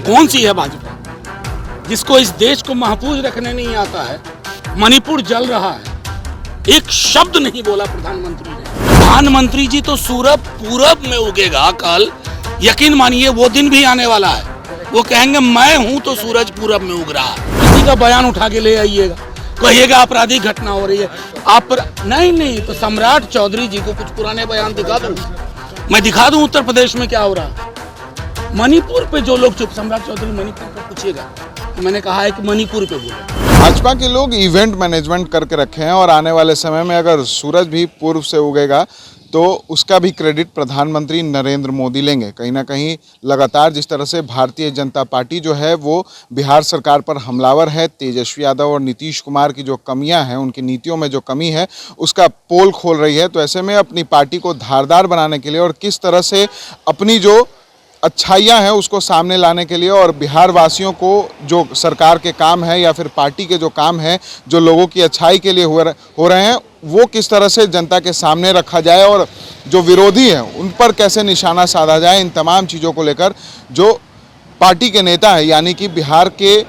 कौन सी है भाजपा जिसको इस देश को महफूज रखने नहीं आता है? मणिपुर जल रहा है, एक शब्द नहीं बोला प्रधानमंत्री ने। प्रधानमंत्री जी तो सूरज पूरब में उगेगा कल, यकीन मानिए वो दिन भी आने वाला है। वो कहेंगे मैं हूं तो सूरज पूरब में उग रहा है। किसी का बयान उठा के ले आइएगा, कहिएगा आपराधिक घटना हो रही है। आप नहीं तो सम्राट चौधरी जी को कुछ पुराने बयान दिखा दूं, मैं दिखा दूं उत्तर प्रदेश में क्या हो रहा है। मणिपुर पे जो लोग चुप, सम्राट चौधरी मणिपुर पे पूछिएगा, मैंने कहा है कि मणिपुर पे बोले। भाजपा के लोग इवेंट मैनेजमेंट करके रखे हैं और आने वाले समय में अगर सूरज भी पूर्व से उगेगा तो उसका भी क्रेडिट प्रधानमंत्री नरेंद्र मोदी लेंगे। कहीं ना कहीं लगातार जिस तरह से भारतीय जनता पार्टी जो है वो बिहार सरकार पर हमलावर है, तेजस्वी यादव और नीतीश कुमार की जो कमियां हैं, उनकी नीतियों में जो कमी है उसका पोल खोल रही है। तो ऐसे में अपनी पार्टी को धारदार बनाने के लिए और किस तरह से अपनी जो अच्छाइयाँ हैं उसको सामने लाने के लिए और बिहार वासियों को जो सरकार के काम है या फिर पार्टी के जो काम है जो लोगों की अच्छाई के लिए हो रहे हैं वो किस तरह से जनता के सामने रखा जाए और जो विरोधी हैं उन पर कैसे निशाना साधा जाए, इन तमाम चीज़ों को लेकर जो पार्टी के नेता है यानी कि बिहार के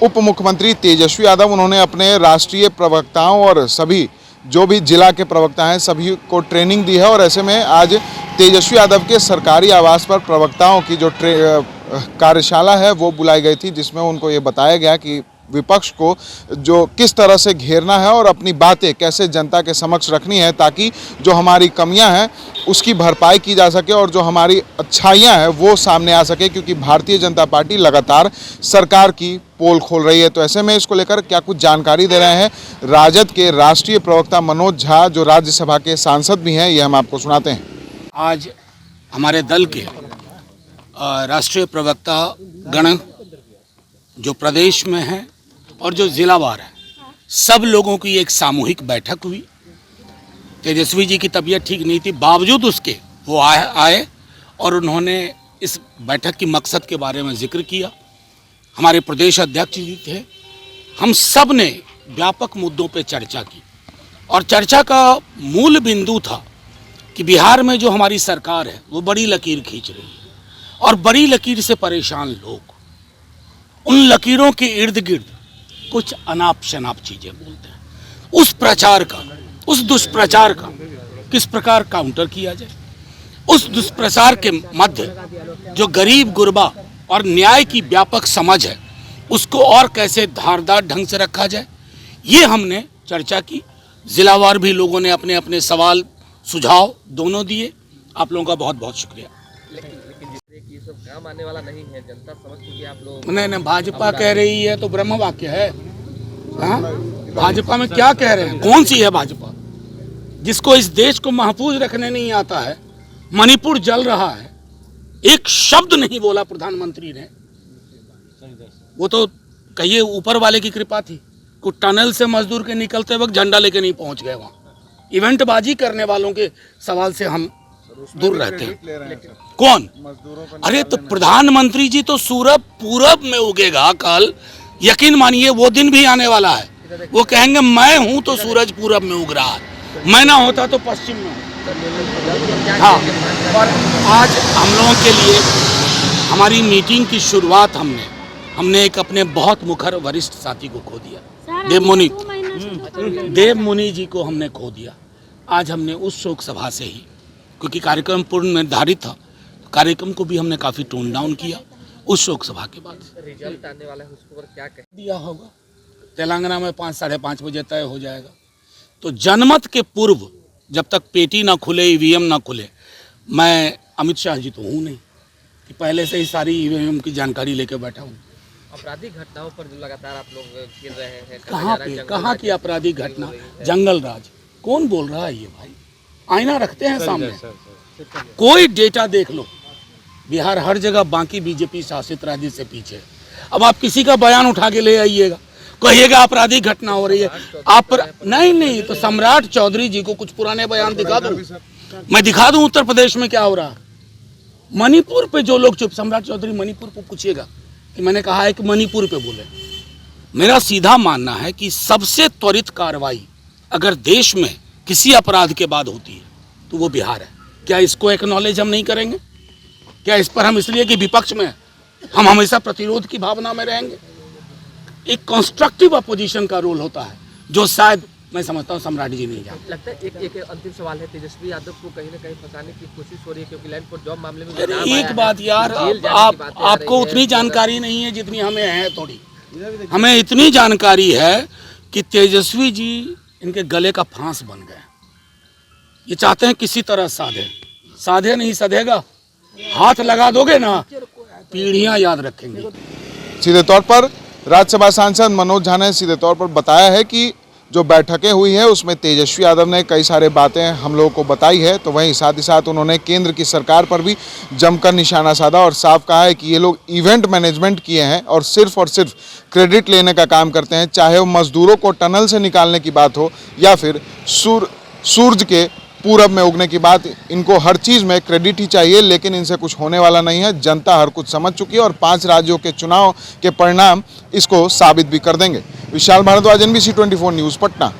उप मुख्यमंत्री तेजस्वी यादव, उन्होंने अपने राष्ट्रीय प्रवक्ताओं और सभी जो भी जिला के प्रवक्ता हैं सभी को ट्रेनिंग दी है। और ऐसे में आज तेजस्वी यादव के सरकारी आवास पर प्रवक्ताओं की जो कार्यशाला है वो बुलाई गई थी, जिसमें उनको ये बताया गया कि विपक्ष को जो किस तरह से घेरना है और अपनी बातें कैसे जनता के समक्ष रखनी है ताकि जो हमारी कमियां हैं उसकी भरपाई की जा सके और जो हमारी अच्छाइयां हैं वो सामने आ सके, क्योंकि भारतीय जनता पार्टी लगातार सरकार की पोल खोल रही है। तो ऐसे में इसको लेकर क्या कुछ जानकारी दे रहे हैं राजद के राष्ट्रीय प्रवक्ता मनोज झा, जो राज्यसभा के सांसद भी हैं, ये हम आपको सुनाते हैं। आज हमारे दल के राष्ट्रीय प्रवक्ता गण जो प्रदेश में हैं और जो जिलावार है, सब लोगों की एक सामूहिक बैठक हुई। तेजस्वी जी की तबीयत ठीक नहीं थी, बावजूद उसके वो आए और उन्होंने इस बैठक की मकसद के बारे में जिक्र किया। हमारे प्रदेश अध्यक्ष जी थे, हम सब ने व्यापक मुद्दों पे चर्चा की और चर्चा का मूल बिंदु था कि बिहार में जो हमारी सरकार है वो बड़ी लकीर खींच रही है और बड़ी लकीर से परेशान लोग उन लकीरों के इर्द गिर्द कुछ अनाप शनाप चीजें बोलते हैं। उस प्रचार का, उस दुष्प्रचार का किस प्रकार काउंटर किया जाए, उस दुष्प्रचार के मध्य जो गरीब गुरबा और न्याय की व्यापक समझ है उसको और कैसे धारदार ढंग से रखा जाए, ये हमने चर्चा की। जिलावार भी लोगों ने अपने अपने सवाल सुझाव दोनों दिए। आप लोगों का बहुत बहुत शुक्रिया। ये सब काम आने वाला नहीं है, जनता समझ चुकी है आप लोग। नहीं, भाजपा कह रही है तो ब्रह्म वाक्य है। हाँ? भाजपा में क्या कह रहे हैं? कौन सी है भाजपा जिसको इस देश को महफूज रखने नहीं आता है? मणिपुर जल रहा है, एक शब्द नहीं बोला प्रधानमंत्री ने। वो तो कहिए ऊपर वाले की कृपा थी, कुछ टनल से मजदूर के निकलते वक्त झंडा लेके नहीं पहुंच गए वहां। इवेंटबाजी करने वालों के सवाल से हम दूर रहते हैं। कौन? अरे तो प्रधानमंत्री जी तो सूरज पूरब में उगेगा कल, यकीन मानिए वो दिन भी आने वाला है। वो कहेंगे मैं हूं तो सूरज पूरब में उग रहा है, मैं ना होता तो पश्चिम में हूं। हाँ, और आज हम लोगों के लिए हमारी मीटिंग की शुरुआत हमने एक अपने बहुत मुखर वरिष्ठ साथी को खो दिया, देव मुनि जी को हमने खो दिया। आज हमने उस शोक सभा से ही, क्योंकि कार्यक्रम पूर्ण निर्धारित था, कार्यक्रम को भी हमने काफी टोन डाउन किया उस शोक सभा के बाद। रिजल्ट आने वाला है उसके ऊपर क्या कह दिया होगा, तेलंगाना में 5 साढ़े 5 बजे तय हो जाएगा। तो जनमत के पूर्व जब तक पेटी ना खुले, ईवीएम ना खुले, मैं अमित शाह जी तो हूँ नहीं कि पहले से ही सारी ईवीएम की जानकारी लेके बैठा हूँ। आपराधिक घटनाओं पर जो लगातार आप लोग गिर रहे हैं, कहाँ की आपराधिक घटना? जंगल राज कौन बोल रहा है ये भाई? आईना रखते हैं सामने, कोई डेटा देख लो, बिहार हर जगह बाकी बीजेपी शासित राज्य से पीछे। अब आप किसी का बयान उठा के ले आइएगा, कहिएगा आपराधिक घटना हो रही है। आप नहीं तो सम्राट चौधरी जी को कुछ पुराने बयान दिखा दूं, मैं दिखा दूं उत्तर प्रदेश में क्या हो रहा है। मणिपुर पे जो लोग चुप, सम्राट चौधरी मणिपुर पे पूछिएगा कि मैंने कहा है कि मणिपुर पे बोले। मेरा सीधा मानना है कि सबसे त्वरित कार्रवाई अगर देश में किसी अपराध के बाद होती है तो वो बिहार है। क्या इसको एक्नॉलेज हम नहीं करेंगे? क्या इस पर हम इसलिए कि विपक्ष में हम हमेशा प्रतिरोध की भावना में रहेंगे। एक कंस्ट्रक्टिव अपोजिशन का रोल होता है, जो शायद मैं समझता हूँ सम्राट जी नहीं जानते। लगता है एक अंतिम सवाल है, तेजस्वी यादव को कहीं ना कहीं फंसाने की कोशिश हो रही है, क्योंकि लैंड फोर्स जॉब मामले में अरे नाम आया एक है, बात यार, जेल जाने की बातें आ आपको रही हैं। उतनी जानकारी नहीं है जितनी हमें है। थोड़ी हमें इतनी जानकारी है कि तेजस्वी जी इनके गले का फांस बन गए। ये चाहते हैं किसी तरह साधे नहीं सधेगा। हाथ लगा दोगे ना, पीढ़ियां याद रखेंगे। सीधे तौर पर राज्यसभा सांसद मनोज झा ने सीधे तौर पर बताया है कि जो बैठकें हुई हैं उसमें तेजस्वी यादव ने कई सारे बातें हम लोगों को बताई है, तो वहीं साथ ही साथ उन्होंने केंद्र की सरकार पर भी जमकर निशाना साधा और साफ कहा है कि ये लोग इवेंट मैनेजमेंट किए हैं और सिर्फ क्रेडिट लेने का काम करते हैं, चाहे वो मजदूरों को टनल से निकालने की बात हो या फिर सूरज के पूरब में उगने की बात। इनको हर चीज़ में क्रेडिट ही चाहिए, लेकिन इनसे कुछ होने वाला नहीं है। जनता हर कुछ समझ चुकी है और 5 राज्यों के चुनाव के परिणाम इसको साबित भी कर देंगे। Vishal Bhardwaj, NBC 24 news, Patna.